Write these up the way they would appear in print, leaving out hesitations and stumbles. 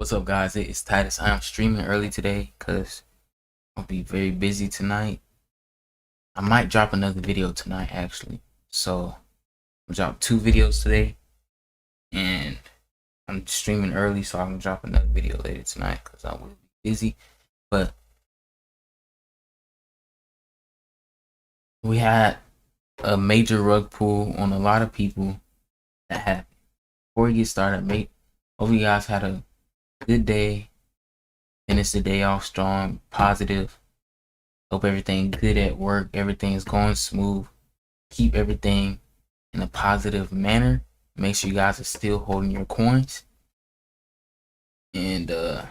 What's up, guys? It's Titus. I'm streaming early today because I'll be very busy tonight. I might drop another video tonight, actually. So I'll drop 2 videos today, and I'm streaming early, so I'm gonna drop another video later tonight because I will be busy. But we had a major rug pull on a lot of people that happened. Before we get started, hope you guys had a good day. Finish the day off strong, positive. Hope everything good at work. Everything is going smooth. Keep everything in a positive manner. Make sure you guys are still holding your coins. And before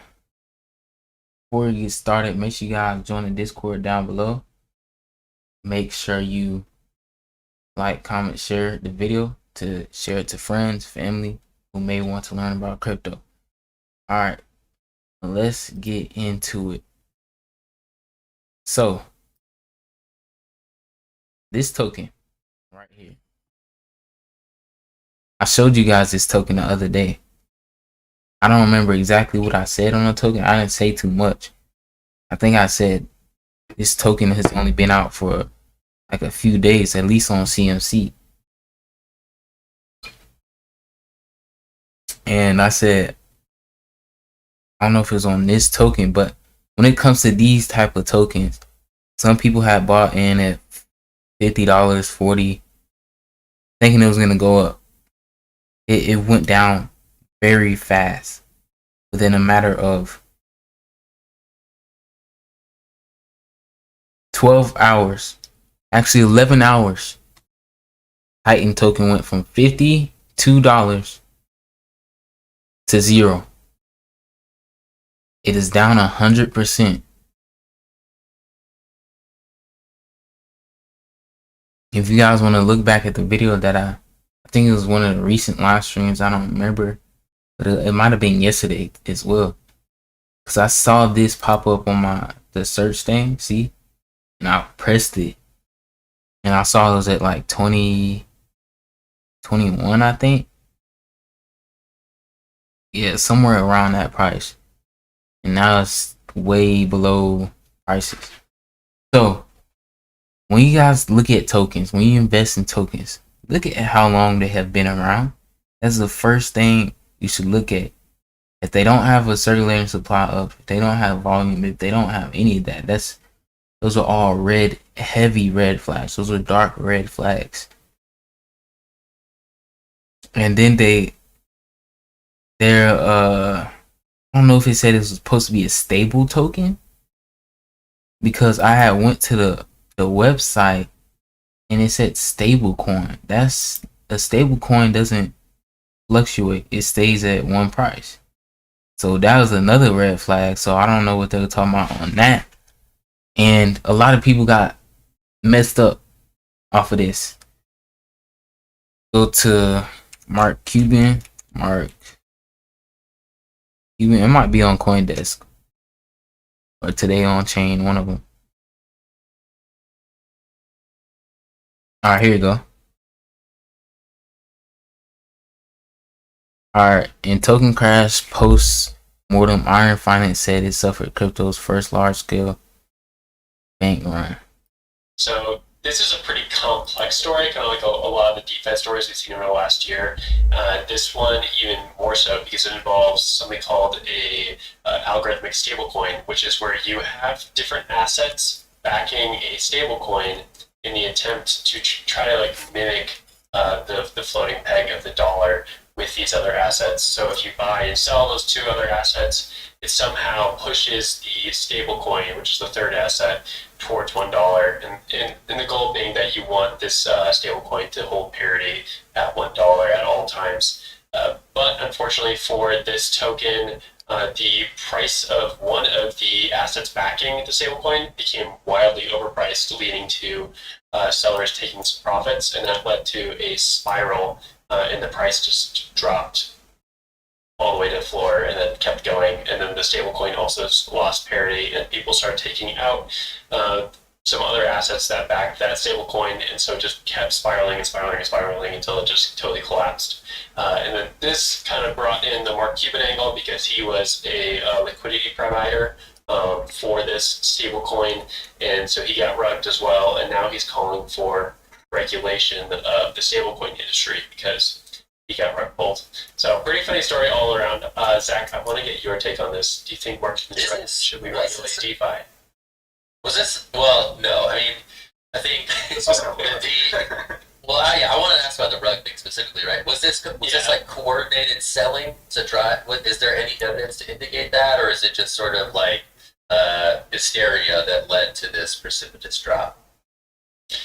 we get started, make sure you guys join the Discord down below. Make sure you like, comment, share the video to share it to friends, family who may want to learn about crypto. Alright, let's get into it. So, this token right here. I showed you guys this token the other day. I don't remember exactly what I said on the token. I didn't say too much. I think I said this token has only been out for like a few days, at least on CMC. And I said, I don't know if it was on this token, but when it comes to these type of tokens, some people had bought in at $50, $40, thinking it was going to go up. It went down very fast within a matter of 12 hours, actually 11 hours. Titan token went from $52 to 0. It is down 100%. If you guys want to look back at the video that I think it was one of the recent live streams, I don't remember, but it might have been yesterday as well, because I saw this pop up on the search thing, see, and I pressed it, and I saw it was at like 20, 21, I think. Yeah, somewhere around that price, and now it's way below prices. So when you guys look at tokens, when you invest in tokens, look at how long they have been around. That's the first thing you should look at. If they don't have a circulating supply up, if they don't have volume, if they don't have any of that, those are all heavy red flags. Those are dark red flags. And then they're I don't know if it said it was supposed to be a stable token, because I had went to the website and it said stable coin. That's a stable coin, doesn't fluctuate. It stays at one price. So that was another red flag. So I don't know what they were talking about on that. And a lot of people got messed up off of this. Go to Mark Cuban. It might be on CoinDesk or Today on Chain, one of them. Alright, here you go. Alright, in token crash post-mortem, Iron Finance said it suffered crypto's first large-scale bank run. So this is a pretty complex story, kind of like a lot of the defense stories we've seen over the last year. This one even more so because it involves something called a algorithmic stablecoin, which is where you have different assets backing a stablecoin in the attempt to try to like mimic the floating peg of the dollar with these other assets. So if you buy and sell those two other assets, it somehow pushes the stable coin, which is the third asset, towards $1. And the goal being that you want this stable coin to hold parity at $1 at all times. But unfortunately for this token, the price of one of the assets backing the stablecoin became wildly overpriced, leading to sellers taking some profits, and that led to a spiral, and the price just dropped all the way to the floor and then kept going. And then the stablecoin also lost parity, and people started taking out some other assets that backed that stablecoin, and so it just kept spiraling and spiraling and spiraling until it just totally collapsed. And then this kind of brought in the Mark Cuban angle because he was a liquidity provider for this stablecoin, and so he got rugged as well. And now he's calling for regulation of the stablecoin industry because he got rug pulled. So pretty funny story all around. Zach, I want to get your take on this. Do you think Mark Cuban's right? Should we regulate DeFi? Was this? Well, no. I mean, I think well, I want to ask about the rug thing specifically, right? Was this like coordinated selling to drive? Is there any evidence to indicate that, or is it just sort of like hysteria that led to this precipitous drop?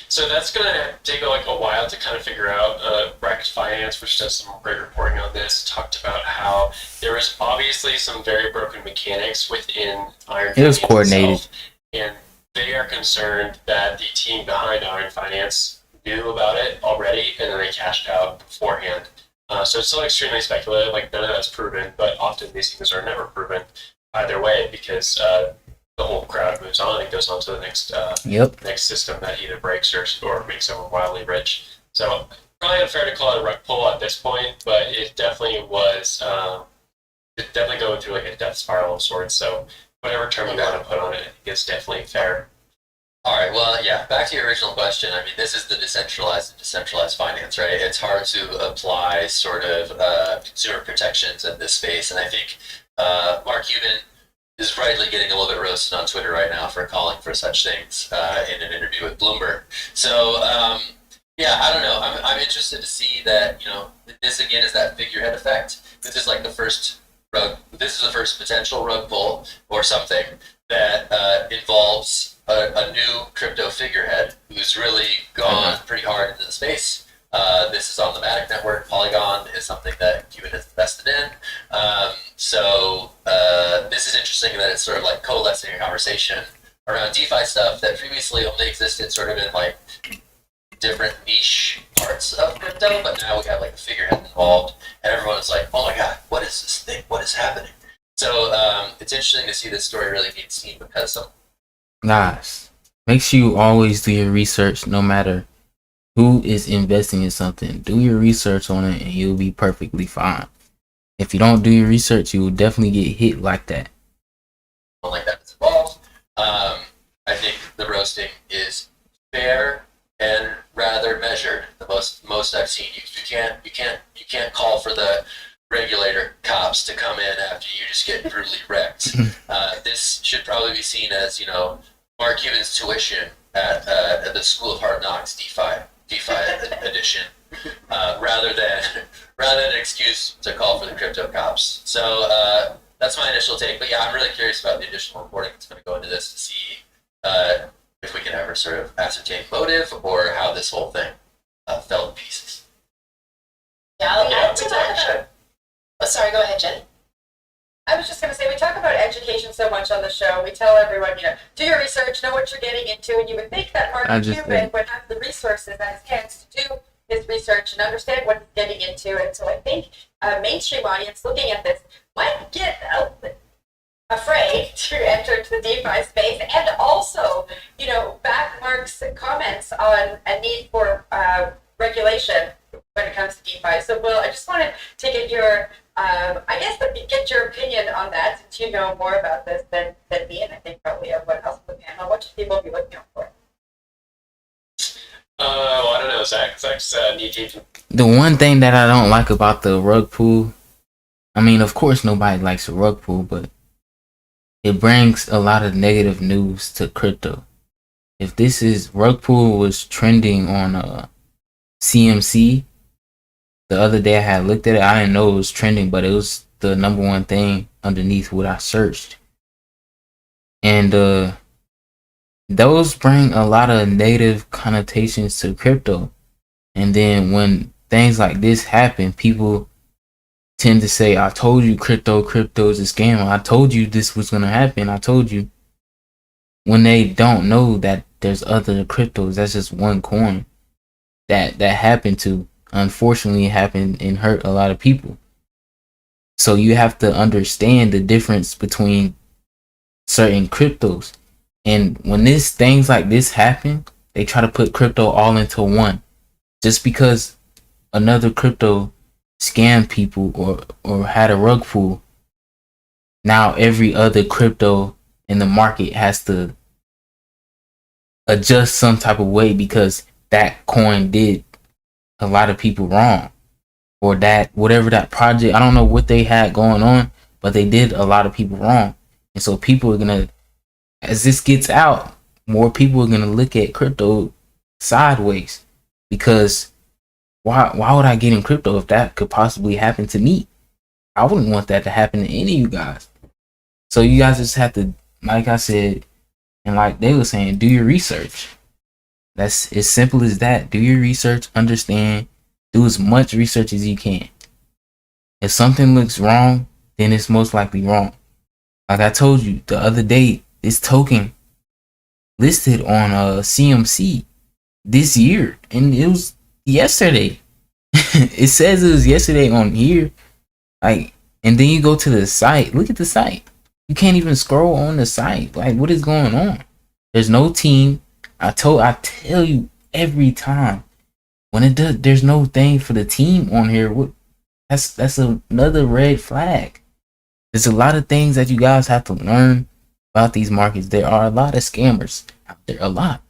So that's going to take like a while to kind of figure out. Bracket Finance, which does some great reporting on this, talked about how there was obviously some very broken mechanics within Iron Finance. It was coordinated. Itself, and they are concerned that the team behind Iron Finance knew about it already, and then they cashed out beforehand. So it's still extremely speculative. Like, none of that's proven, but often these things are never proven either way because the whole crowd moves on and goes on to the next next system that either breaks or makes someone wildly rich. So probably unfair to call it a rug pull at this point, but it definitely was. It definitely going through like a death spiral of sorts. So whatever term you want to put on it, I think it's definitely fair. All right, well, yeah, back to your original question. I mean, this is the decentralized and decentralized finance, right? It's hard to apply sort of consumer protections in this space, and I think Mark Cuban is rightly getting a little bit roasted on Twitter right now for calling for such things in an interview with Bloomberg. So, yeah, I don't know. I'm interested to see that, this again is that figurehead effect. This is like the first potential rug pull or something that involves a new crypto figurehead who's really gone pretty hard into the space. This is on the Matic network. Polygon is something that Cuban has invested in. So this is interesting that it's sort of like coalescing a conversation around DeFi stuff that previously only existed sort of in like different niche parts of crypto, but now we have like a figurehead involved, and everyone's like, "Oh my god, what is this thing? What is happening?" So it's interesting to see this story really being seen because some guys, make sure you always do your research, no matter who is investing in something. Do your research on it, and you'll be perfectly fine. If you don't do your research, you will definitely get hit like that. Like that is involved. I think the roasting is fair and rather measured. The most I've seen. You can't call for the regulator cops to come in after you just get brutally wrecked. This should probably be seen as Mark Cuban's tuition at the School of Hard Knocks DeFi edition, rather than an excuse to call for the crypto cops. So that's my initial take. But yeah, I'm really curious about the additional reporting that's going to go into this to see if we can ever sort of ascertain motive or how this whole thing fell to pieces. Yeah, I'll add to that. Oh, sorry, go ahead, Jenny. I was just going to say, we talk about education so much on the show. We tell everyone, do your research, know what you're getting into, and you would think that Mark Cuban would have the resources at his hands to do his research and understand what he's getting into. And so I think a mainstream audience looking at this might get afraid to enter into the DeFi space, and also, back Mark's comments on a need for regulation when it comes to DeFi. So, Will, I just wanted to get your get your opinion on that, since you know more about this than me, and I think probably everyone else on the panel. What should people be looking out for? I don't know, Zach's knee deep. The one thing that I don't like about the rug pull, I mean, of course nobody likes a rug pull, but it brings a lot of negative news to crypto. If this is rug pull was trending on CMC the other day, I had looked at it. I didn't know it was trending, but it was the number one thing underneath what I searched. And those bring a lot of negative connotations to crypto. And then when things like this happen, people tend to say, I told you crypto is a scam. I told you this was going to happen. I told you. When they don't know that there's other cryptos, that's just one coin that happened to. Unfortunately, happened and hurt a lot of people. So you have to understand the difference between certain cryptos. And when things like this happen, they try to put crypto all into one. Just because another crypto scammed people or had a rug pull, now every other crypto in the market has to adjust some type of way because that coin did a lot of people wrong, or that whatever that project, I don't know what they had going on, but they did a lot of people wrong. And so people are gonna, as this gets out, more people are gonna look at crypto sideways, because why would I get in crypto if that could possibly happen to me? I wouldn't want that to happen to any of you guys. So you guys just have to, like I said, and like they were saying, do your research. That's as simple as that. Do your research, understand, do as much research as you can. If something looks wrong, then it's most likely wrong. Like I told you the other day, this token listed on CMC this year, and it was yesterday. It says it was yesterday on here. Like, and then you go to the site. Look at the site. You can't even scroll on the site. Like, what is going on? There's no team. I tell you every time, when it does, there's no thing for the team on here. What? That's another red flag. There's a lot of things that you guys have to learn about these markets. There are a lot of scammers out there, a lot.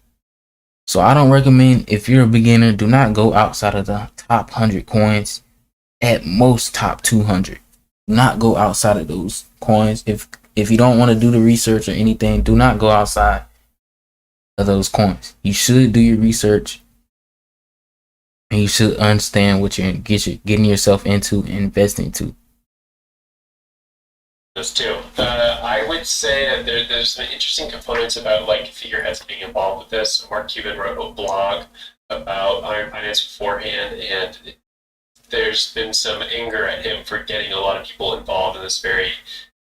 So I don't recommend, if you're a beginner, do not go outside of the top 100 coins. At most top 200. Do not go outside of those coins. If you don't want to do the research or anything, do not go outside of those coins. You should do your research, and you should understand what you're getting yourself into and investing to. Those two. I would say that there's some interesting components about like figureheads being involved with this. Mark Cuban wrote a blog about Iron Finance beforehand, and there's been some anger at him for getting a lot of people involved in this very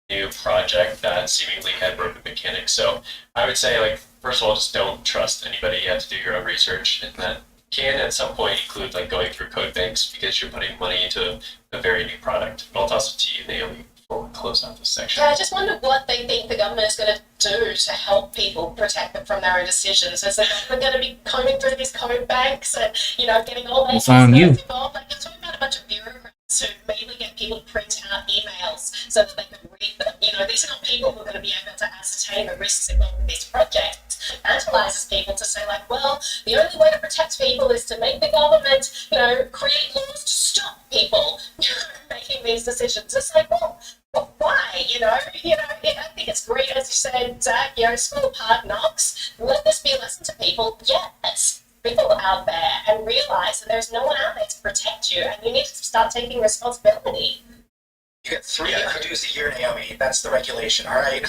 new project that seemingly had broken mechanics. So I would say, like, first of all, just don't trust anybody. You have to do your own research, and that can at some point include like going through code banks because you're putting money into a very new product. But I'll toss it to you, Naomi, before we close out this section. Yeah, I just wonder what they think the government is going to do to help people protect them from their own decisions. Is the government going to be combing through these code banks and, getting all these involved? Like, you're talking about a bunch of bureaucrats who mainly get people to print out emails so that they can read them. These are not people who are going to be able to ascertain the risks involved in these projects. Tantalizes people to say, like, well, the only way to protect people is to make the government, create laws to stop people making these decisions. It's like, well, why? I think it's great, as you said, Zach, school of hard knocks. Let this be a lesson to people. Yes, people out there, and realize that there's no one out there to protect you, and you need to start taking responsibility. You get 3 undos a year, Naomi. That's the regulation, all right?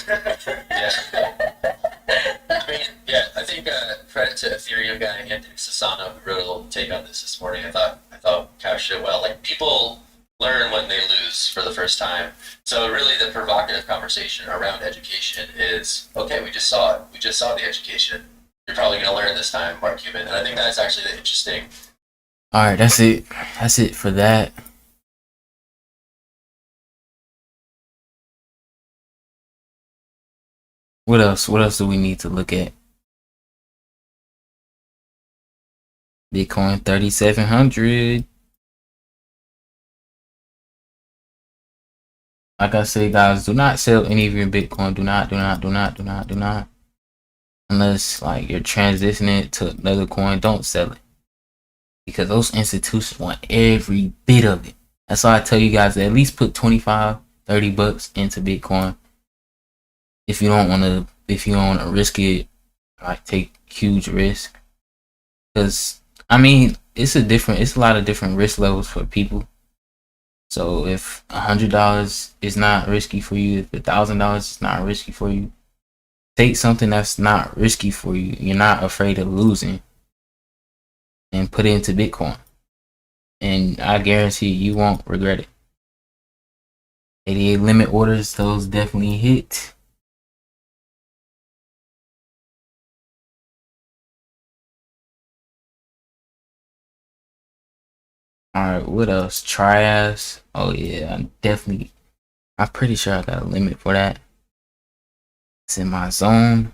I think credit to Ethereum guy Anthony Sassano, who wrote a little take on this morning. I thought captured it well. Like, people learn when they lose for the first time. So really the provocative conversation around education is, okay, we just saw it. We just saw the education. You're probably going to learn this time, Mark Cuban. And I think that's actually the interesting. All right, that's it. That's it for that. What else? What else do we need to look at? Bitcoin 3,700. Like I say, guys, do not sell any of your Bitcoin. Do not. Unless like you're transitioning it to another coin, don't sell it. Because those institutions want every bit of it. That's why I tell you guys to at least put $25, $30 into Bitcoin. If you don't want to risk it, like take huge risk. Because it's a lot of different risk levels for people. So if $100 is not risky for you, if $1,000 is not risky for you, take something that's not risky for you. You're not afraid of losing, and put it into Bitcoin. And I guarantee you won't regret it. 88 limit orders, those definitely hit. Alright, what else? Trias. Oh yeah, I'm pretty sure I got a limit for that. It's in my zone.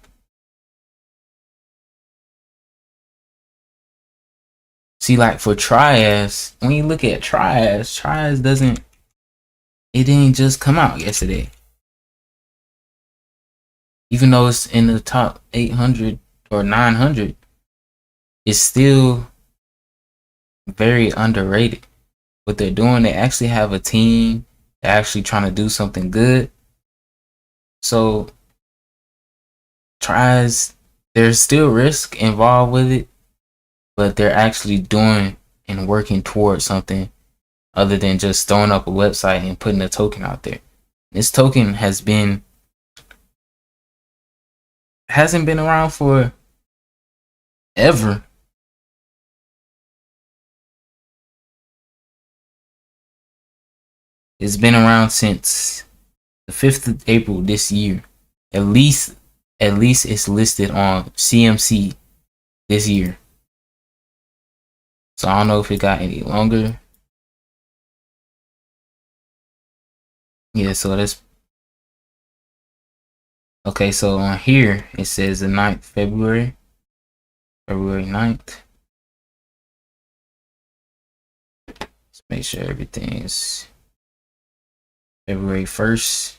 See, like for Trias, when you look at Trias doesn't, it didn't just come out yesterday. Even though it's in the top 800 or 900, it's still very underrated. What they're doing, they actually have a team. They're actually trying to do something good. So, Trias, there's still risk involved with it, but they're actually doing and working towards something other than just throwing up a website and putting a token out there. This token hasn't been around for ever. It's been around since the 5th of April this year. At least it's listed on CMC this year. So I don't know if it got any longer. Yeah, so that's okay. So on here it says the 9th February 9th. Let's make sure everything's February 1st.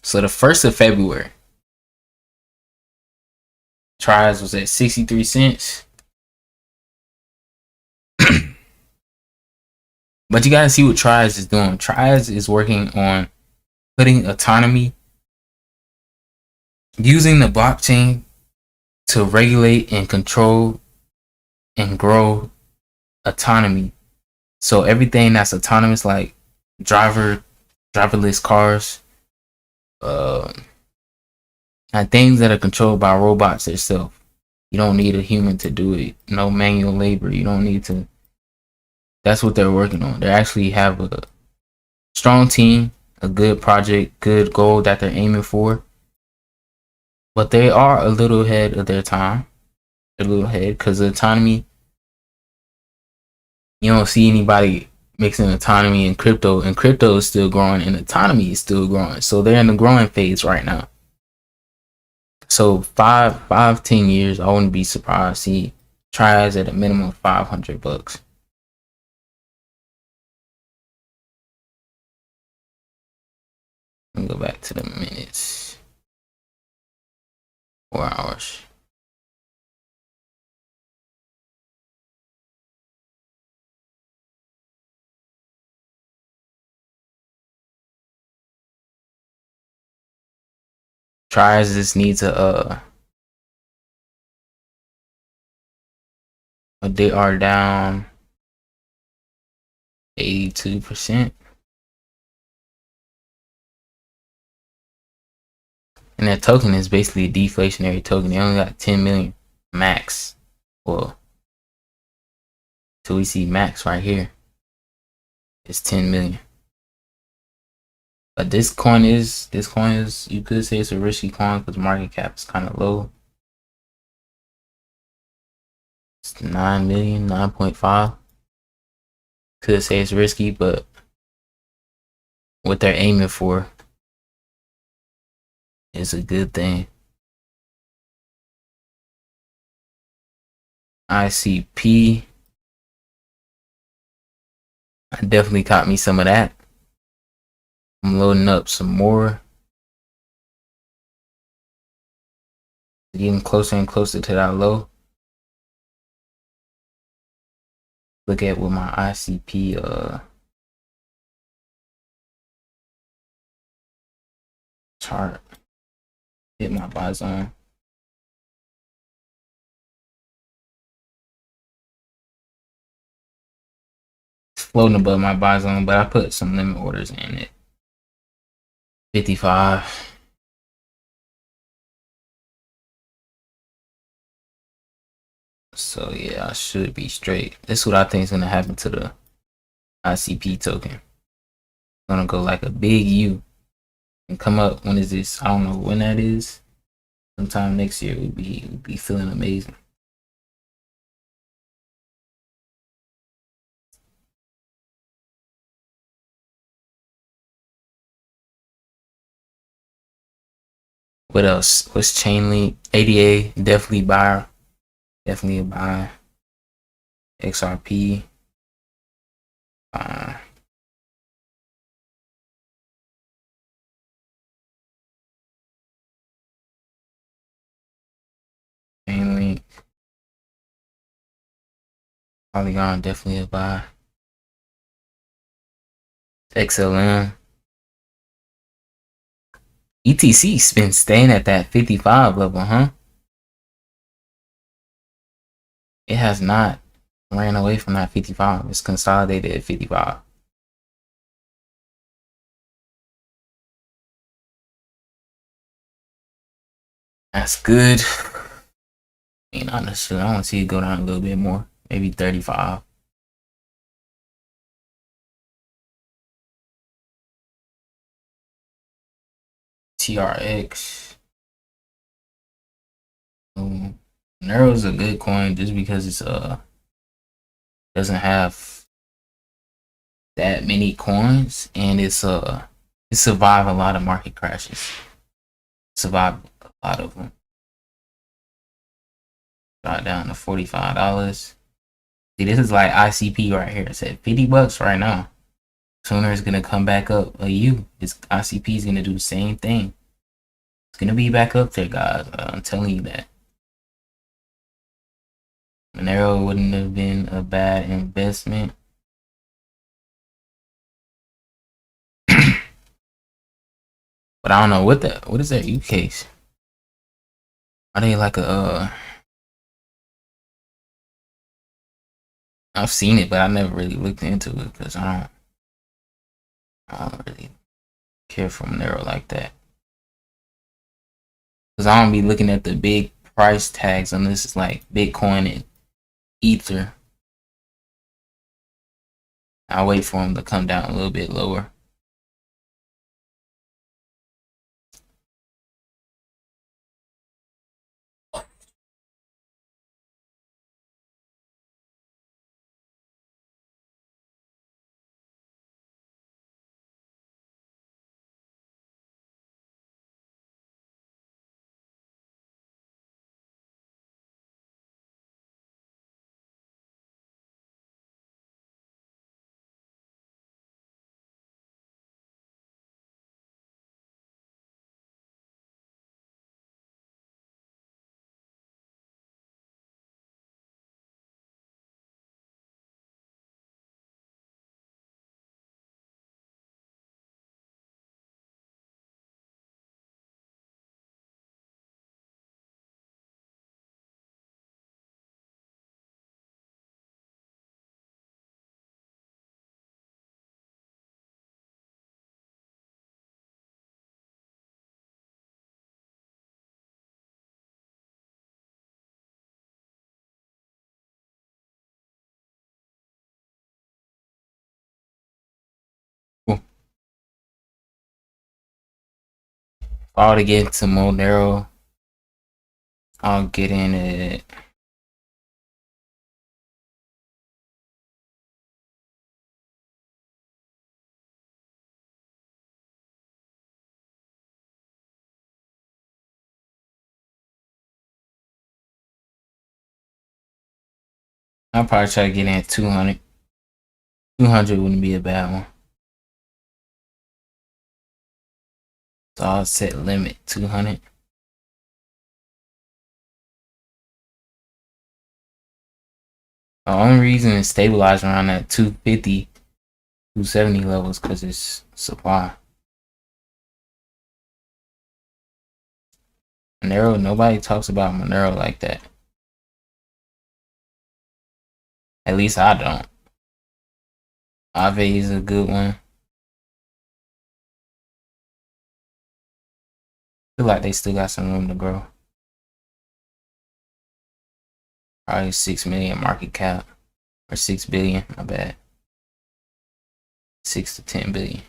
So the 1st of February, Trias was at 63 cents. But you gotta see what Trias is doing. Trias is working on putting autonomy, using the blockchain to regulate and control and grow autonomy. So everything that's autonomous, like driverless cars, and things that are controlled by robots itself. You don't need a human to do it. No manual labor. You don't need to. That's what they're working on. They actually have a strong team, a good project, good goal that they're aiming for. But they are a little ahead of their time. A little ahead because the autonomy, you don't see anybody mixing autonomy and crypto. And crypto is still growing and autonomy is still growing. So they're in the growing phase right now. So 10 years, I wouldn't be surprised to see Trias at a minimum of $500. Let me go back to the minutes. 4 hours. Trias just needs they are down 82%. And that token is basically a deflationary token. They only got 10 million max. Well, till we see max right here, it's 10 million. But this coin is, you could say it's a risky coin because market cap is kind of low. It's 9 million, 9.5. Could say it's risky, but what they're aiming for is a good thing. ICP. I definitely caught me some of that. I'm loading up some more. Getting closer and closer to that low. Look at what my ICP chart. Hit my buy zone. It's floating above my buy zone, but I put some limit orders in it. 55. So yeah, I should be straight. This is what I think is gonna happen to the ICP token. It's gonna go like a big U and come up. When is this? I don't know when that is. Sometime next year we'll be feeling amazing. What else? What's Chainlink? ADA, definitely buy. Definitely a buy. XRP. Mainly. Polygon definitely a buy. XLM. ETC's been staying at that 55 level, huh? It has not ran away from that 55. It's consolidated at 55. That's good. I mean, honestly, I want to see it go down a little bit more. Maybe 35. TRX. Nero's a good coin just because it's doesn't have that many coins, and it survived a lot of market crashes. Survived a lot of them. Got down to $45. See, this is like ICP right here. It's at $50 right now. Sooner it's gonna come back up. This ICP is gonna do the same thing. It's gonna be back up there, guys. I'm telling you that. Monero wouldn't have been a bad investment. But I don't know what is their use case? Are they like I've seen it, but I never really looked into it because I don't really care for Monero like that. Because I don't be looking at the big price tags unless it's like Bitcoin and Ether. I'll wait for them to come down a little bit lower. Cool. If I were to get into Monero, I'll get in it. I'll probably try to get in at 200. 200 wouldn't be a bad one. So I'll set limit 200. The only reason it's stabilized around that 250, 270 levels because it's supply. Monero, nobody talks about Monero like that. At least I don't. Aave is a good one. Feel like they still got some room to grow. Probably 6 million market cap. Or 6 billion, my bad. 6 to 10 billion.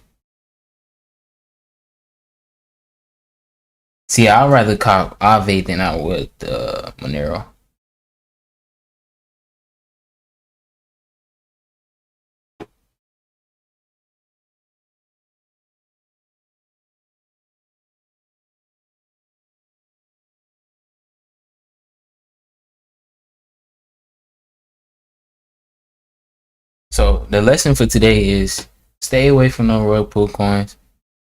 See, I'd rather call Aave than I would Monero. So the lesson for today is stay away from no rug pull coins.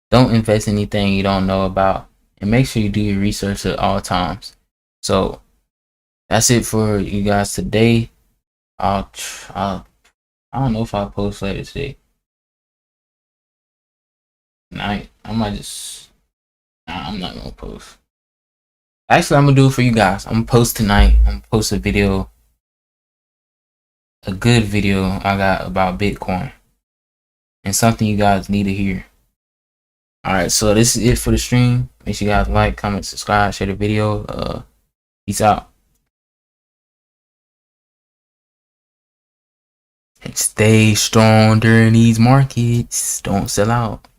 Don't invest anything you don't know about, and make sure you do your research at all times. So that's it for you guys today. I don't know if I'll post later today. Night. I might just. Nah, I'm not gonna post. Actually, I'm gonna do it for you guys. I'm gonna post tonight. I'm gonna post a video. A good video I got about Bitcoin. And something you guys need to hear. Alright, so this is it for the stream. Make sure you guys like, comment, subscribe, share the video. Peace out. And stay strong during these markets. Don't sell out.